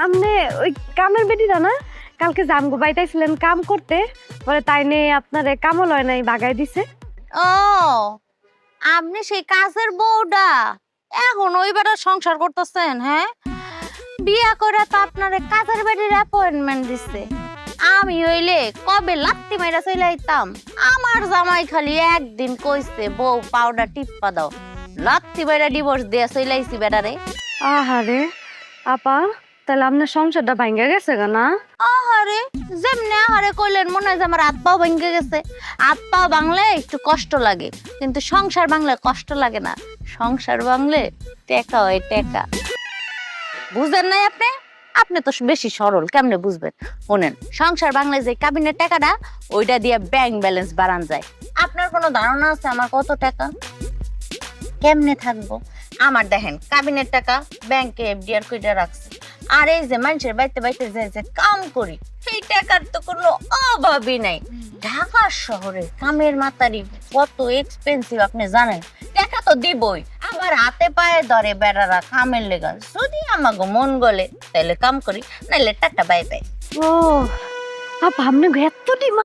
আপনি ওই কামের বেটিটা না কালকে জামগো বাইতাইছিলেন কাম করতে, পরে তাই নিয়ে আপনারে কামও লয় নাই বাগাই দিছে। ও আপনি সেই কাজের বউটা এখন ওই বেটার সংসার করতেছেন? হ্যাঁ, বিয়া করে তো আপনার কাজের বাড়ির অ্যাপয়েন্টমেন্ট দিছে। আমি হইলে কবে লাত্তি মাইরা চলে আইতাম। আমার জামাই খালি একদিন কইছে বউ পাউডার টিপ্পা দাও, লাত্তি মাইরা ডিভোর্স দিয়ে চলে আইছি বেটারে। আহারে আপা, তাহলে আপনার সংসারটা ভাঙ্গা গেছে গা না? আহারে যেমনি আহারে কইলেন মনে হয় যে আমার হাত পাও ভেঙে গেছে। হাত পাও ভাঙলে একটু কষ্ট লাগে, কিন্তু সংসার ভাঙলে কষ্ট লাগে না। সংসার ভাঙলে টেকা হয় টেকা। বুঝেন নাই আপনি? আপনি তো বেশি সরল, কেমনে বুঝবেন? শোনেন, সংসার ভাঙলে যে কাবিনের টাকাটা ওইটা দিয়ে ব্যাংক ব্যালেন্স বাড়ান যায়। আপনার কোনো ধারণা আছে আমার কত টাকা? কেমনে থাকবো? আমার দেখেন কাবিনের টাকা ব্যাংকে এফডিআর কইরা রাখছি। আর এই যে মানুষের বাড়িতে বাড়িতে যে কাম করি, সেই টাকার তো কোনো অভাবই নাই। ঢাকা শহরে কামের মাতারি কত এক্সপেন্সিভ আপনি জানেন? টাকা তো দিবই, আমার হাতে পায়ে ধরে বেড়ারা কামের লেগা। যদি আমাকে মন গলে তাহলে কাম করি, নাইলে টাটা বাই বাই। ও আপা, আপনি এত ডিমান্ড?